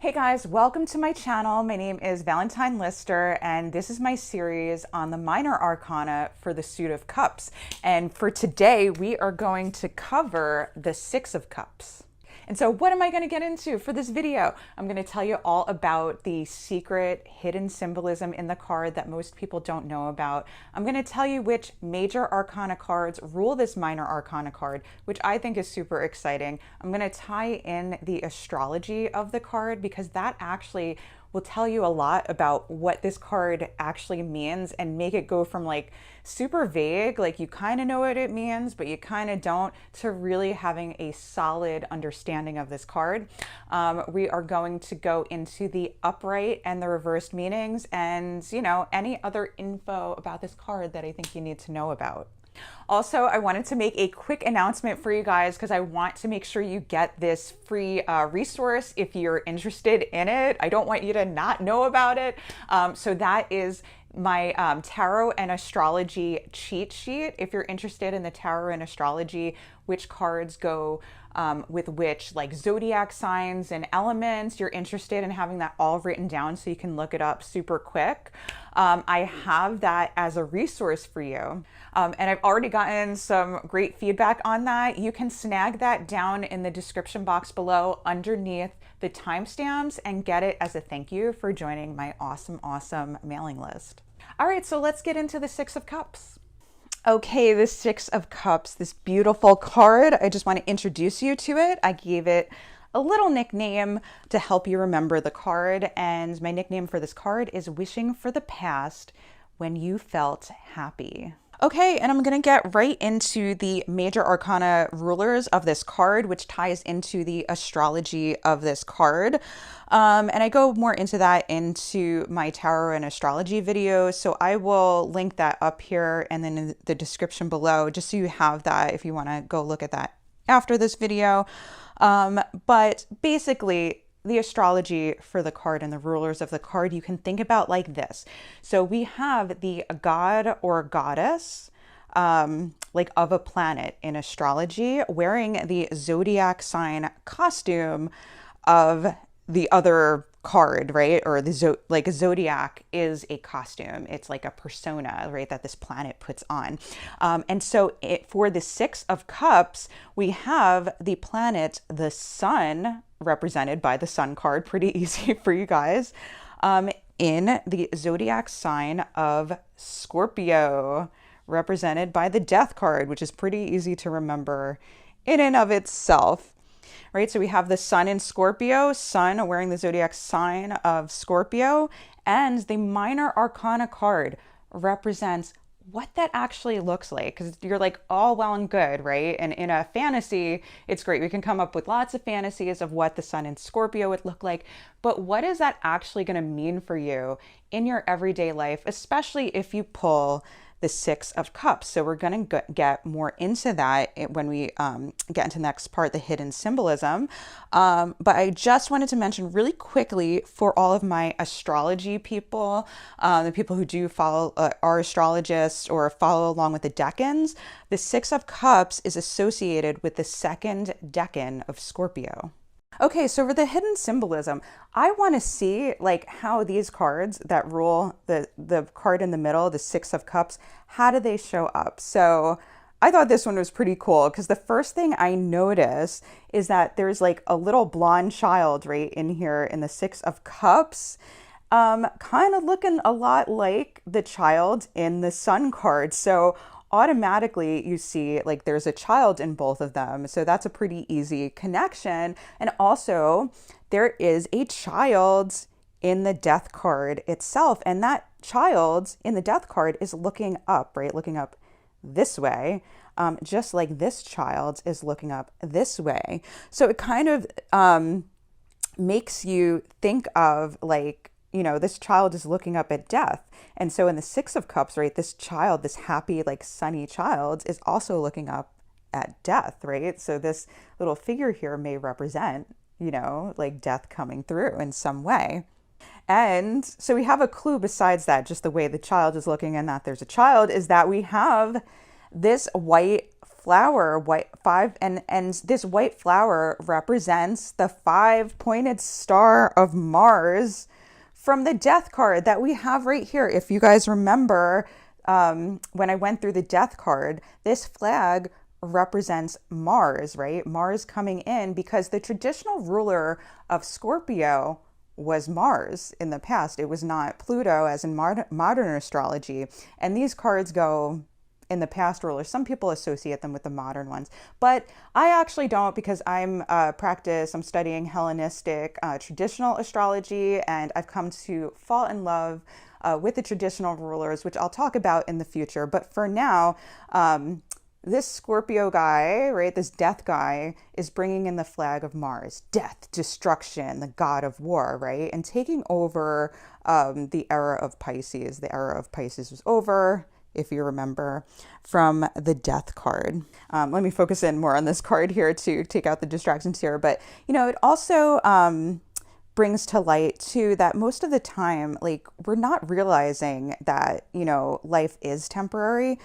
Hey guys, welcome to my channel. My name is Valentine Lister, and this is my series on the minor arcana for the suit of cups. And for today, we are going to cover the Six of Cups. And so what am I going to get into for this video? I'm going to tell you all about the secret hidden symbolism in the card that most people don't know about. I'm going to tell you which major arcana cards rule this minor arcana card, which I think is super exciting. I'm going to tie in the astrology of the card because that actually will tell you a lot about what this card actually means and make it go from like super vague, like you kind of know what it means, but you kind of don't, to really having a solid understanding of this card. We are going to go into the upright and the reversed meanings and, you know, any other info about this card that I think you need to know about. Also, I wanted to make a quick announcement for you guys because I want to make sure you get this free resource if you're interested in it. I don't want you to not know about it. So that is my tarot and astrology cheat sheet. If you're interested in the tarot and astrology, which cards go with which like zodiac signs and elements, you're interested in having that all written down so you can look it up super quick. I have that as a resource for you. And I've already gotten some great feedback on that. You can snag that down in the description box below underneath the timestamps and get it as a thank you for joining my awesome mailing list. All right, so let's get into the Six of Cups. Okay, the Six of Cups, this beautiful card. I just want to introduce you to it. I gave it a little nickname to help you remember the card, and my nickname for this card is Wishing for the Past When You Felt Happy. Okay, and I'm going to get right into the major arcana rulers of this card, which ties into the astrology of this card. And I go more into that into my tarot and astrology video. So I will link that up here and then in the description below, just so you have that if you want to go look at that after this video. But basically, the astrology for the card and the rulers of the card, you can think about like this. So we have the god or goddess, like of a planet in astrology, wearing the zodiac sign costume of the other card, right? Or the like a zodiac is a costume. It's like a persona, right, that this planet puts on. And so for the Six of Cups, we have the planet, the sun, represented by the sun card, pretty easy for you guys, in the zodiac sign of Scorpio, represented by the death card, which is pretty easy to remember in and of itself. Right, so we have the sun in Scorpio, sun wearing the zodiac sign of Scorpio, and the minor arcana card represents what that actually looks like, because you're like, all well and good, right? And in a fantasy, it's great. We can come up with lots of fantasies of what the sun in Scorpio would look like, but what is that actually going to mean for you in your everyday life, especially if you pull the Six of Cups? So we're going to get more into that when we get into the next part, the hidden symbolism. But I just wanted to mention really quickly for all of my astrology people, the people who do follow are astrologists or follow along with the decans, the Six of Cups is associated with the second decan of Scorpio. Okay, so for the hidden symbolism, I want to see like how these cards that rule the card in the middle, the Six of Cups, how do they show up? So I thought this one was pretty cool because the first thing I notice is that there's like a little blonde child right in here in the Six of Cups, kind of looking a lot like the child in the Sun card. So automatically you see like there's a child in both of them. So that's a pretty easy connection. And also there is a child in the death card itself. And that child in the death card is looking up, right? Looking up this way, just like this child is looking up this way. So it kind of makes you think of like, you know, this child is looking up at death. And so in the Six of Cups, right, this child, this happy, like sunny child is also looking up at death, right? So this little figure here may represent, you know, like death coming through in some way. And so we have a clue besides that, just the way the child is looking and that there's a child, is that we have this white flower, and this white flower represents the 5-pointed star of Mars from the death card that we have right here. If you guys remember, when I went through the death card, this flag represents Mars, right? Mars coming in, because the traditional ruler of Scorpio was Mars in the past. It was not Pluto as in modern astrology. And these cards go in the past rulers. Some people associate them with the modern ones, but I actually don't, because I'm studying Hellenistic traditional astrology, and I've come to fall in love with the traditional rulers, which I'll talk about in the future. But for now, this Scorpio guy, right, this death guy, is bringing in the flag of Mars, death, destruction, the god of war, right, and taking over the era of Pisces. The era of Pisces was over, if you remember, from the death card. Let me focus in more on this card here to take out the distractions here. But, it also brings to light too that most of the time, like, we're not realizing that, life is temporary.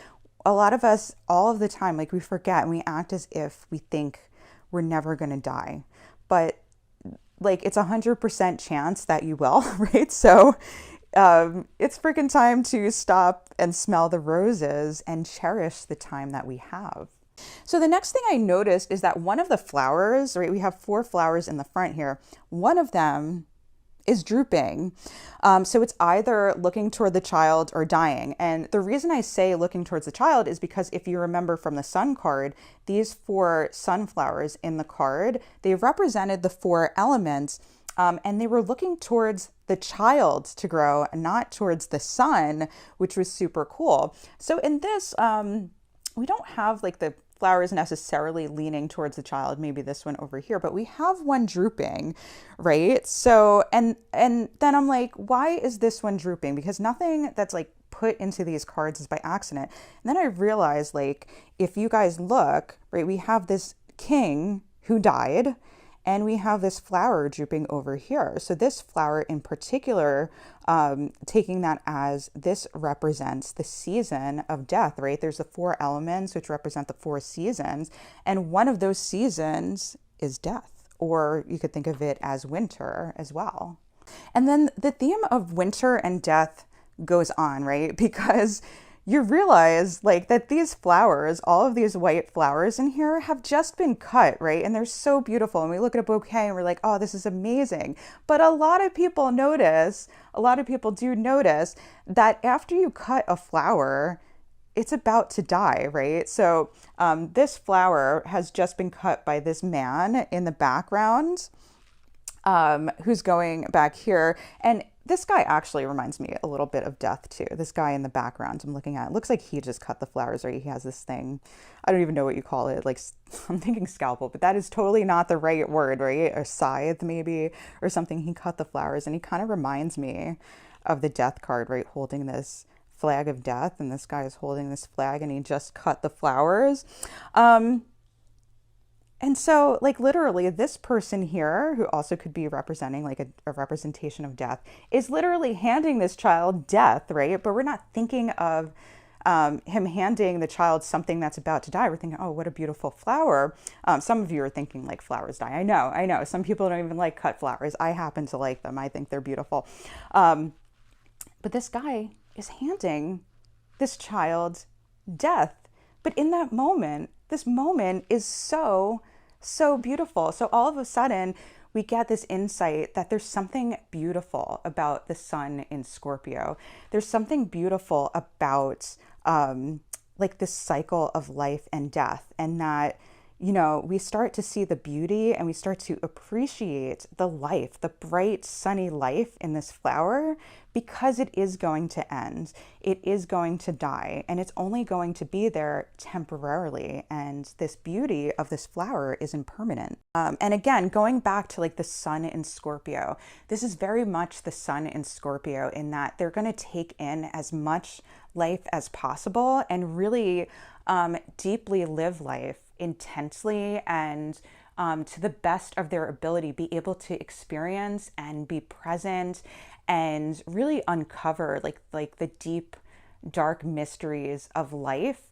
A lot of us, all of the time, like, we forget and we act as if we think we're never going to die. But, like, it's 100% chance that you will, right? So it's freaking time to stop and smell the roses and cherish the time that we have. So the next thing I noticed is that one of the flowers, right, we have 4 flowers in the front here. One of them is drooping. So it's either looking toward the child or dying. And the reason I say looking towards the child is because if you remember from the sun card, these 4 sunflowers in the card, they represented the 4 elements, and they were looking towards the child to grow and not towards the sun, which was super cool. So in this, we don't have like the flowers necessarily leaning towards the child, maybe this one over here, but we have one drooping, right? So, and then I'm like, why is this one drooping? Because nothing that's like put into these cards is by accident. And then I realized, like, if you guys look, right, we have this king who died, and we have this flower drooping over here. So this flower in particular, taking that as this represents the season of death, right? There's the 4 elements which represent the 4 seasons. And one of those seasons is death, or you could think of it as winter as well. And then the theme of winter and death goes on, right? Because you realize, like, that these flowers, all of these white flowers in here, have just been cut, right? And they're so beautiful. And we look at a bouquet and we're like, oh, this is amazing. But a lot of people do notice that after you cut a flower, it's about to die, right? So this flower has just been cut by this man in the background, who's going back here. And this guy actually reminds me a little bit of death too. This guy in the background I'm looking at, it looks like he just cut the flowers, right? He has this thing, I don't even know what you call it. Like, I'm thinking scalpel, but that is totally not the right word, right? Or scythe maybe, or something. He cut the flowers, and he kind of reminds me of the death card, right? Holding this flag of death, and this guy is holding this flag, and he just cut the flowers. And so, like, literally this person here, who also could be representing like a representation of death, is literally handing this child death, right? But we're not thinking of him handing the child something that's about to die. We're thinking, oh, what a beautiful flower. Some of you are thinking, like, flowers die. I know. Some people don't even like cut flowers. I happen to like them. I think they're beautiful. But this guy is handing this child death. But in that moment, this moment is so beautiful. So all of a sudden, we get this insight that there's something beautiful about the sun in Scorpio. There's something beautiful about like this cycle of life and death, and that, you know, we start to see the beauty and we start to appreciate the life, the bright, sunny life in this flower, because it is going to end. It is going to die, and it's only going to be there temporarily. And this beauty of this flower is impermanent. And again, going back to like the sun in Scorpio, this is very much the sun in Scorpio, in that they're going to take in as much life as possible and really deeply live life intensely and to the best of their ability, be able to experience and be present and really uncover like the deep dark mysteries of life,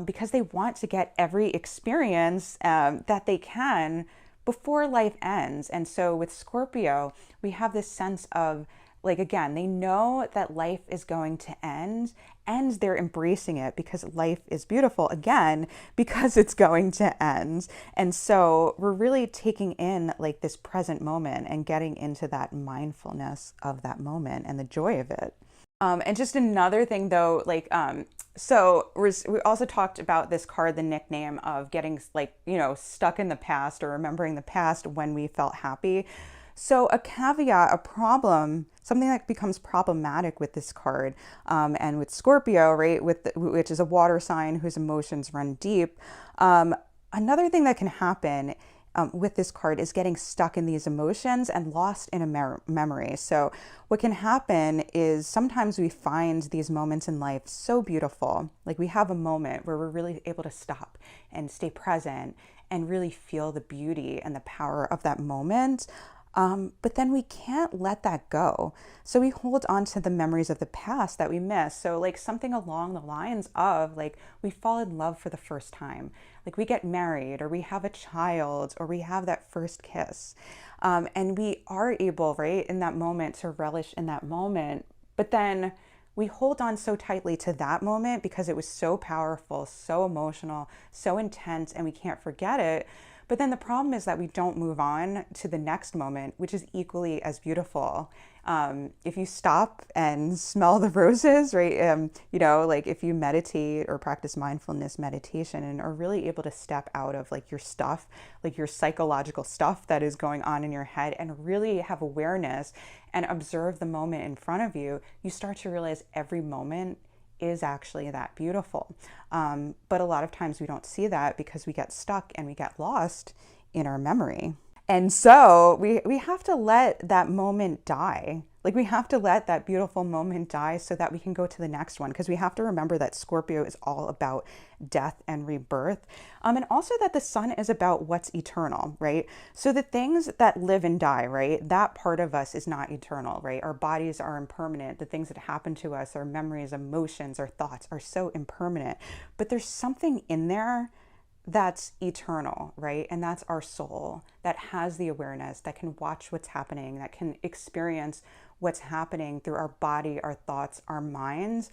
because they want to get every experience that they can before life ends. And so with Scorpio, we have this sense of, like, again, they know that life is going to end, and they're embracing it because life is beautiful, again, because it's going to end. And so we're really taking in like this present moment and getting into that mindfulness of that moment and the joy of it. And just another thing though, like, so we also talked about this card, the nickname of getting, like, you know, stuck in the past or remembering the past when we felt happy. So a caveat, a problem, something that becomes problematic with this card, and with Scorpio, right, which is a water sign whose emotions run deep. Another thing that can happen with this card is getting stuck in these emotions and lost in a memory. So what can happen is sometimes we find these moments in life so beautiful, like we have a moment where we're really able to stop and stay present and really feel the beauty and the power of that moment. But then we can't let that go. So we hold on to the memories of the past that we miss. So like something along the lines of, like, we fall in love for the first time, like we get married or we have a child or we have that first kiss. And we are able, right, in that moment to relish in that moment. But then we hold on so tightly to that moment because it was so powerful, so emotional, so intense, and we can't forget it. But then the problem is that we don't move on to the next moment, which is equally as beautiful. If you stop and smell the roses, right? You know, like if you meditate or practice mindfulness meditation and are really able to step out of like your stuff, like your psychological stuff that is going on in your head, and really have awareness and observe the moment in front of you, you start to realize every moment is actually that beautiful. But a lot of times we don't see that because we get stuck and we get lost in our memory. And so we have to let that moment die. Like we have to let that beautiful moment die so that we can go to the next one, because we have to remember that Scorpio is all about death and rebirth. And also that the sun is about what's eternal, right? So the things that live and die, right? That part of us is not eternal, right? Our bodies are impermanent. The things that happen to us, our memories, emotions, our thoughts are so impermanent. But there's something in there that's eternal, right? And that's our soul that has the awareness, that can watch what's happening, that can experience what's happening through our body, our thoughts, our minds,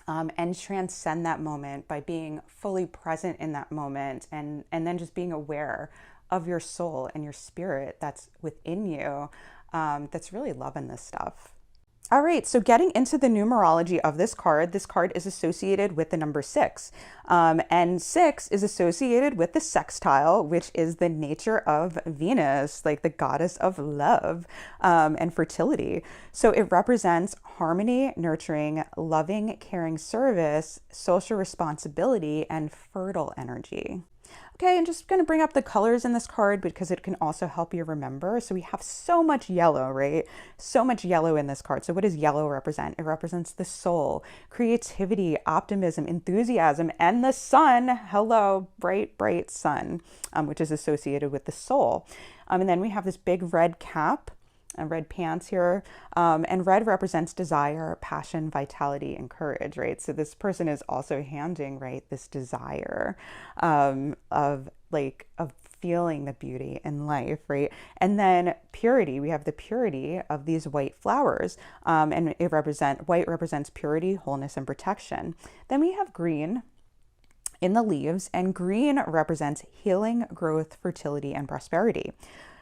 and transcend that moment by being fully present in that moment, and then just being aware of your soul and your spirit that's within you, that's really loving this stuff. All right, so getting into the numerology of this card is associated with the number 6. And 6 is associated with the sextile, which is the nature of Venus, like the goddess of love and fertility. So it represents harmony, nurturing, loving, caring service, social responsibility, and fertile energy. Okay, I'm just going to bring up the colors in this card because it can also help you remember. So we have so much yellow, right? So much yellow in this card. So what does yellow represent? It represents the soul, creativity, optimism, enthusiasm, and the sun. Hello, bright, bright sun, which is associated with the soul. And then we have this big red cap and red pants here. And red represents desire, passion, vitality, and courage, right? So this person is also handing, right, this desire of feeling the beauty in life, right? And then purity, we have the purity of these white flowers. And white represents purity, wholeness, and protection. Then we have green in the leaves, and green represents healing, growth, fertility, and prosperity.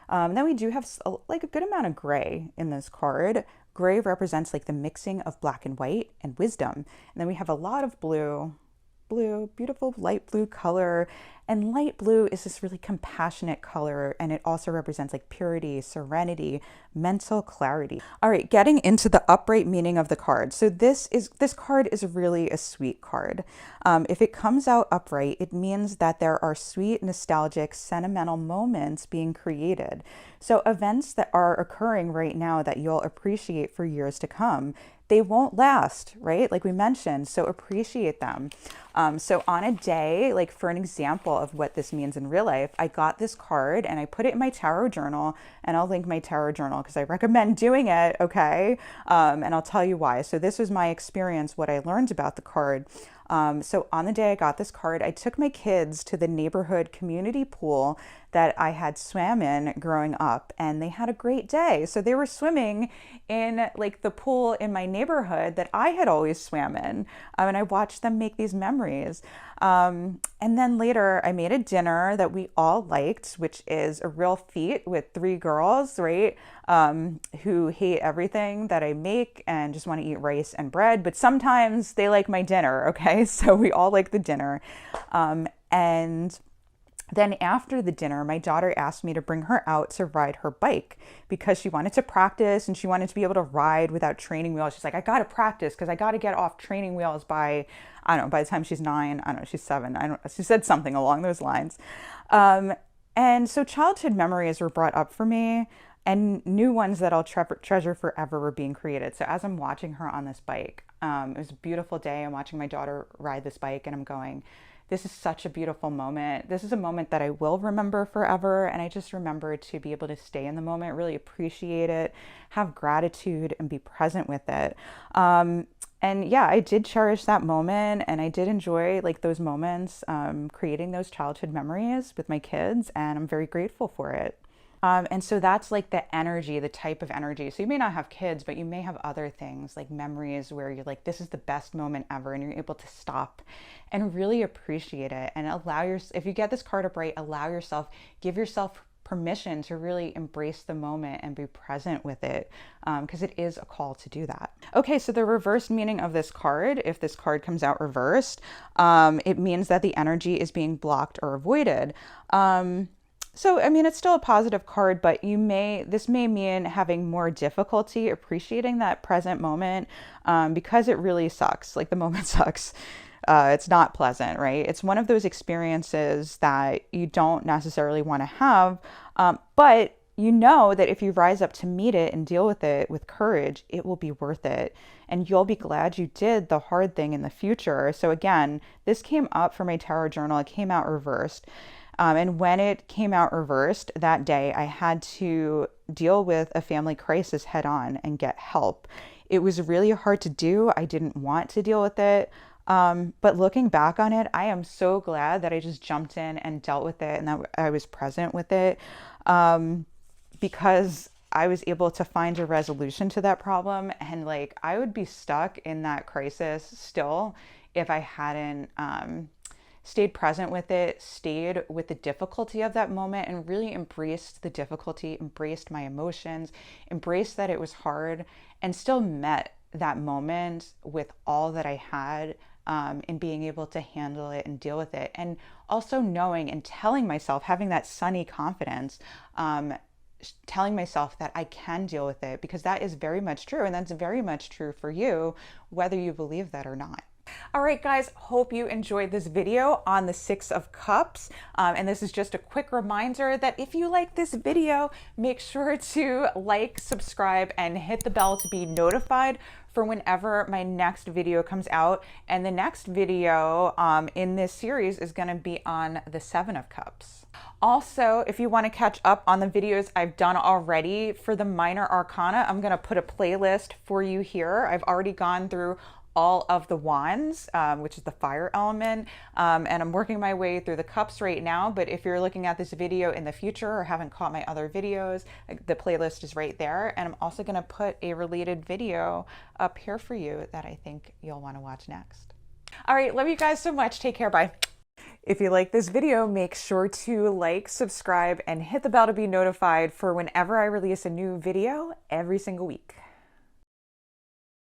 Then we do have a good amount of gray in this card. Gray represents like the mixing of black and white and wisdom. And then we have a lot of blue, beautiful light blue color. And light blue is this really compassionate color, and it also represents like purity, serenity, mental clarity. All right, getting into the upright meaning of the card. So this card is really a sweet card. If it comes out upright, it means that there are sweet, nostalgic, sentimental moments being created. So events that are occurring right now that you'll appreciate for years to come. They won't last, right? Like we mentioned, so appreciate them. So on a day, like for an example, example of what this means in real life. I got this card and I put it in my tarot journal, and I'll link my tarot journal because I recommend doing it, okay? And I'll tell you why. So this was my experience, what I learned about the card. So on the day I got this card, I took my kids to the neighborhood community pool that I had swam in growing up, and they had a great day. So they were swimming in like the pool in my neighborhood that I had always swam in, and I watched them make these memories. And then later I made a dinner that we all liked, which is a real feat with 3 girls, right? Who hate everything that I make and just want to eat rice and bread, but sometimes they like my dinner, okay? So we all like the dinner. And then after the dinner, my daughter asked me to bring her out to ride her bike because she wanted to practice and she wanted to be able to ride without training wheels. She's like, I got to practice because I got to get off training wheels by, I don't know, by the time she's 9, I don't know, she's 7. She said something along those lines. And so childhood memories were brought up for me, and new ones that I'll treasure forever were being created. So as I'm watching her on this bike, it was a beautiful day. I'm watching my daughter ride this bike and I'm going, this is such a beautiful moment. This is a moment that I will remember forever. And I just remember to be able to stay in the moment, really appreciate it, have gratitude, and be present with it. And yeah, I did cherish that moment, and I did enjoy like those moments, creating those childhood memories with my kids, and I'm very grateful for it. And so that's like the energy, the type of energy. So you may not have kids, but you may have other things like memories where you're like, this is the best moment ever. And you're able to stop and really appreciate it and allow if you get this card up right, allow yourself, give yourself permission to really embrace the moment and be present with it, because it is a call to do that. Okay, so the reverse meaning of this card, if this card comes out reversed, it means that the energy is being blocked or avoided. So, I mean, it's still a positive card, but this may mean having more difficulty appreciating that present moment, because it really sucks. Like the moment sucks. It's not pleasant, right? It's one of those experiences that you don't necessarily want to have, but you know that if you rise up to meet it and deal with it with courage, it will be worth it. And you'll be glad you did the hard thing in the future. So again, this came up for my tarot journal. It came out reversed. And when it came out reversed that day, I had to deal with a family crisis head on and get help. It was really hard to do. I didn't want to deal with it. But looking back on it, I am so glad that I just jumped in and dealt with it and that I was present with it, because I was able to find a resolution to that problem. And like, I would be stuck in that crisis still if I hadn't stayed present with it, stayed with the difficulty of that moment, and really embraced the difficulty, embraced my emotions, embraced that it was hard, and still met that moment with all that I had, in being able to handle it and deal with it. And also knowing and telling myself, having that sunny confidence, telling myself that I can deal with it, because that is very much true. And that's very much true for you, whether you believe that or not. All right, guys, hope you enjoyed this video on the 6 of Cups. And this is just a quick reminder that if you like this video, make sure to like, subscribe, and hit the bell to be notified for whenever my next video comes out. And the next video in this series is going to be on the 7 of Cups. Also, if you want to catch up on the videos I've done already for the minor arcana, I'm going to put a playlist for you here. I've already gone through all of the wands, which is the fire element, and I'm working my way through the cups right now. But if you're looking at this video in the future or haven't caught my other videos, the playlist is right there. And I'm also going to put a related video up here for you that I think you'll want to watch next. All right, love you guys so much. Take care. Bye. If you like this video, make sure to like, subscribe, and hit the bell to be notified for whenever I release a new video every single week.